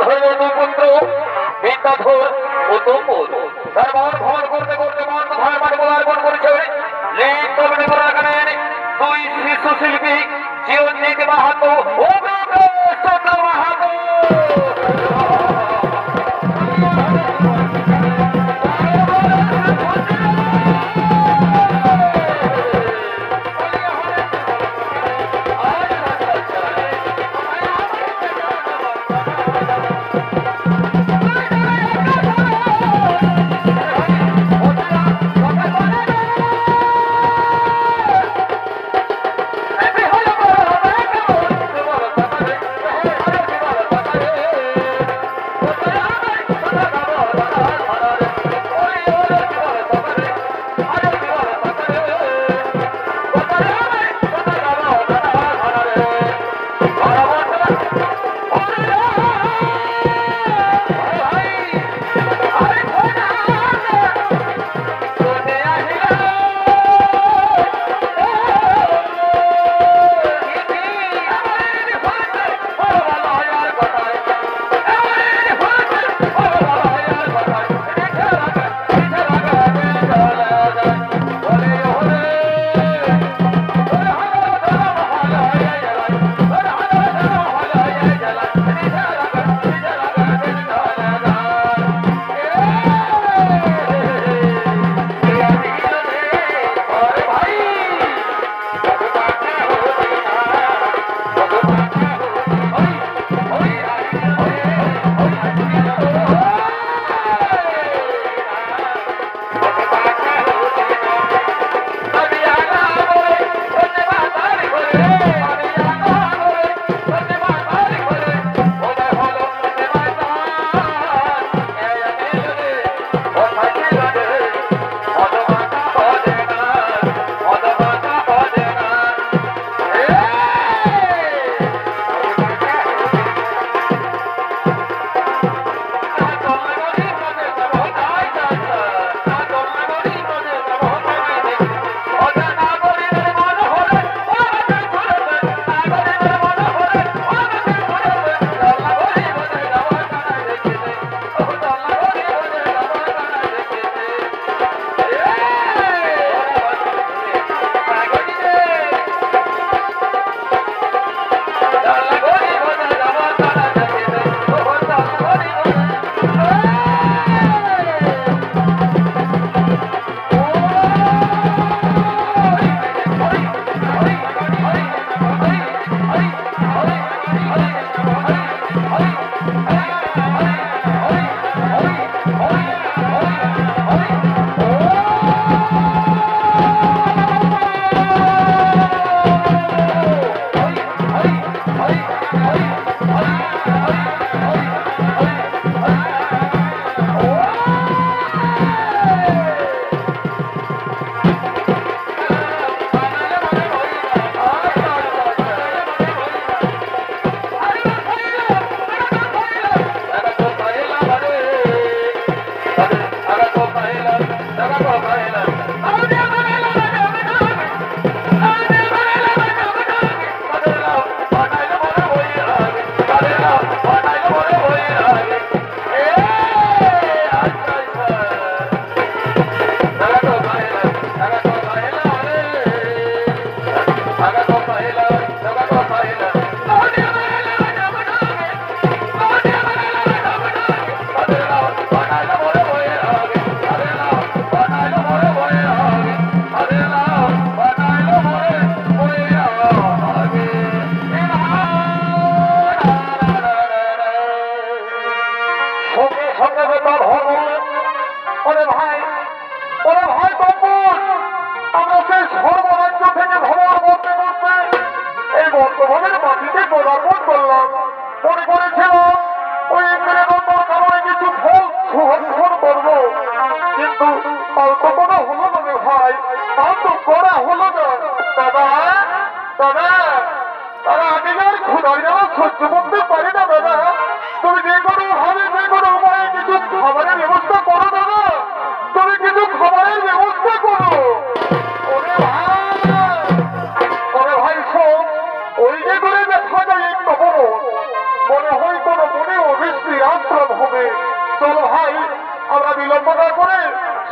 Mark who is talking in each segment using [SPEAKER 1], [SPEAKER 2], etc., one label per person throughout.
[SPEAKER 1] ধরে দুই পুত্র বিদ্যাধর ও তম্বুর দরবার ভ্রমণ করতে করতে মান কোথায় মাঠে পদার্পণ করেছে লিপ্তবনে করাগানের দুই শিশু শিল্পী চিরঞ্জিত মাহাতো ও চন্দ্র মাহাতো।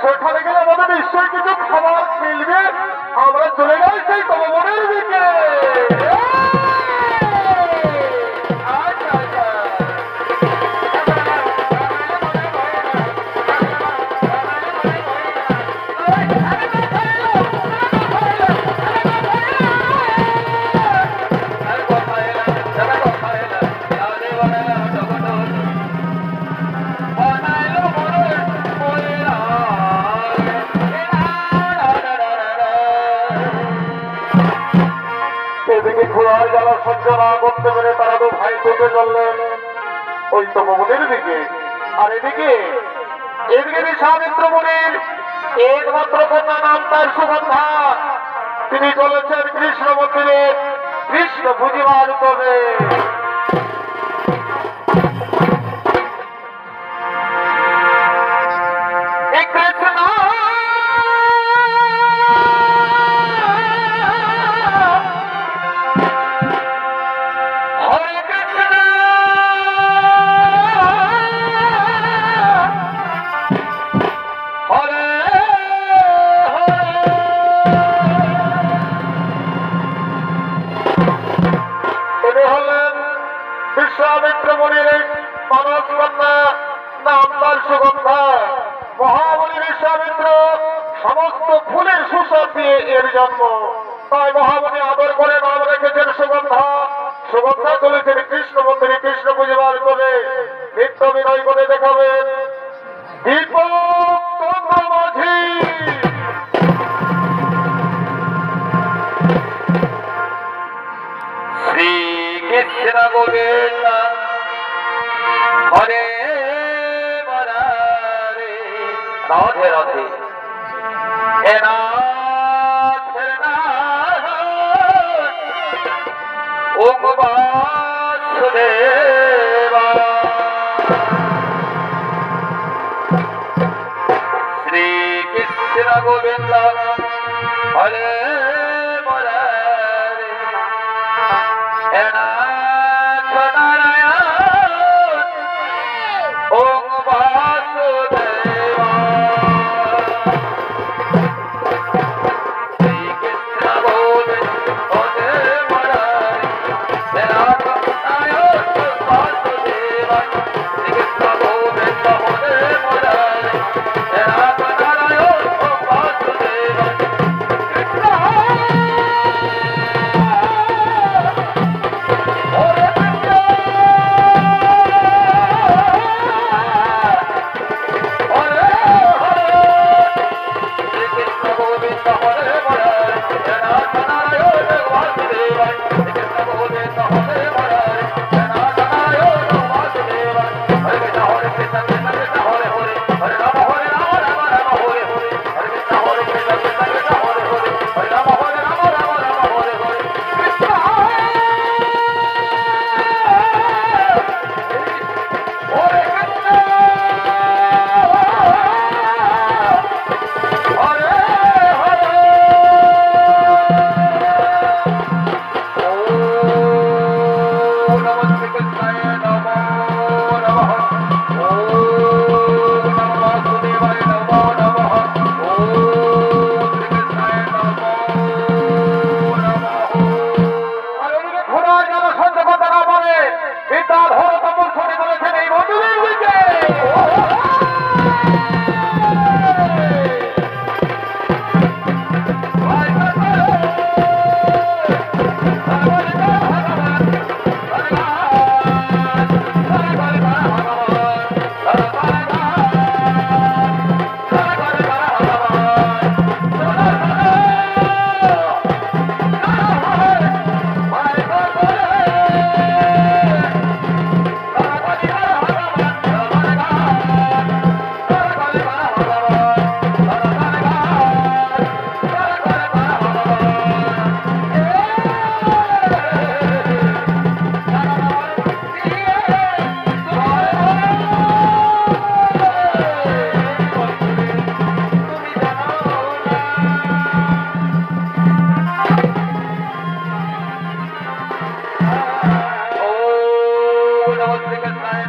[SPEAKER 2] সেখানে গেলে আমাদের নিশ্চয়ই কিছু খাবার মিলবে। আমরা চলে যাই সেই তপবনের দিকে।
[SPEAKER 1] আচ্ছা আচ্ছা
[SPEAKER 2] এদিকে ঘোড়ার জ্বালা সহ্য না করতে পেরে তারা তো ভাই ছুটে চললেন ওই তপবনের দিকে। আর এদিকে এদিকে বিশ্বামিত্র মুনির একমাত্র কন্যা নাম তার সুগন্ধা। তিনি চলেছেন কৃষ্ণ মন্দিরে কৃষ্ণ পুজিবার করে। বিশ্বামিত্র মুনির মানস কন্যা নাম তার সুগন্ধা। মহাবলী বিশ্বামিত্র সমস্ত ফুলের সুসব দিয়ে এর জন্ম। তাই মহাবলী আদর করে নাম রেখেছেন সুগন্ধা। সুগন্ধা চলেছেন কৃষ্ণ মন্দিরে কৃষ্ণ পুজিবার করে। নিত্য বিনয় করে দেখাবেন দীপক চন্দ্র মাঝি।
[SPEAKER 1] শ্রীকৃষ্ণ গোবিন্দ হরে মুরারে রাধে রাধে হে নাথ হে নাথ ওম বাসুদেবা। শ্রীকৃষ্ণ গোবিন্দ হরে মুরারে হে নাথ নারায়ণ ওম বাসুদেবা। শ্রীকৃষ্ণ গোবিন্দ হরে মুরারে হে নাথ নারায়ণ ওম বাসুদেবা। শ্রীকৃষ্ণ গোবিন্দ হরে মুরারে হে নাথ নারায়ণ ওম বাসুদেবা। কৃষ্ণ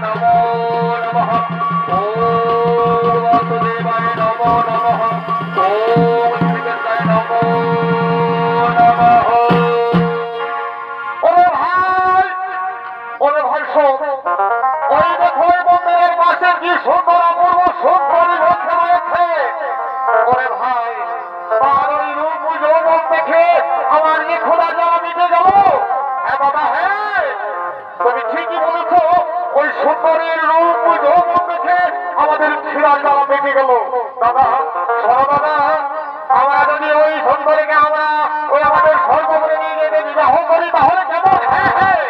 [SPEAKER 1] নমো নমঃ। ওম বাসুদেবায় নমো নমঃ।
[SPEAKER 2] আকাশের কি সুন্দর অপূর্ব সুন্দরী বলতে রয়েছে। ওরে ভাই, তার ওই রূপ যৌবন দেখে আমার যে খোলা যাওয়া মিটে গেল। হ্যাঁ বাবা, হ্যাঁ, তুমি ঠিকই বলেছ। ওই সুন্দরীর রূপ যৌবন দেখে আমাদের খিরা যাওয়া মিটে গেল। দাদা, শোনো দাদা, আমরা যদি ওই সুন্দরীকে আমরা ওই আমাদের স্বর্গপুরে নিয়ে যেতে বিবাহ করি তাহলে কেমন? হ্যাঁ হ্যাঁ,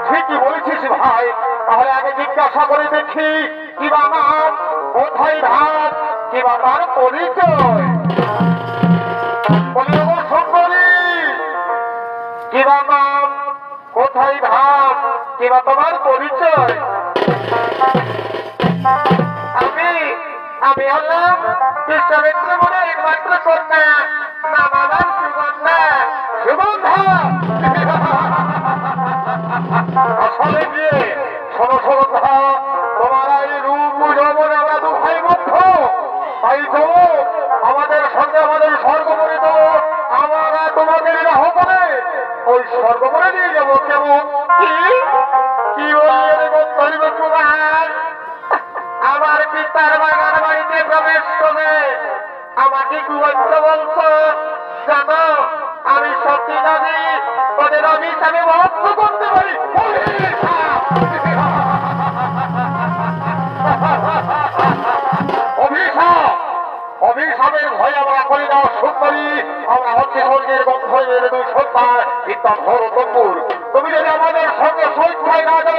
[SPEAKER 2] ঠিকই বলেছিস ভাই। তাহলে আগে জিজ্ঞাসা করে দেখি, কিবা নাম, কোথায় ভাত, কিবা তার পরিচয়। বলি, ও সুন্দরী, কিবা নাম, কোথায় ভাত, কিবা তোমার পরিচয়? আমি হলাম বিশ্বামিত্র মনে একমাত্র কন্যা, নাম আমার সুগন্ধা। সুগন্ধা? আসলে গিয়ে শোনো সুগন্ধা, তোমার এই রূপ যৌবন আমরা দু ভাই মুগ্ধ। তাই চলো আমাদের সঙ্গে আমাদের স্বর্গপুরে চলো, আমরা তোমাদের বিবাহ করে ওই স্বর্গপুরে নিয়ে যাবো। কেমন? কি বললেন গন্ধর্ব কুমার? আমার পিতার বাগান বাড়িতে প্রবেশ করে আমাকে কুবন্ত বলছ? জানো, আমি সত্যি জানি ওদের অভিশাপে ভক্ত করতে পারি। অভিশাপ? অভিশাপের ভয় আমরা করি না সুন্দরী। আমরা হচ্ছে স্বর্গের গন্ধর্বের দুই সন্তান, পিতা ধর তম্বুর। তুমি যদি আমাদের সঙ্গে পরীক্ষায় না যাও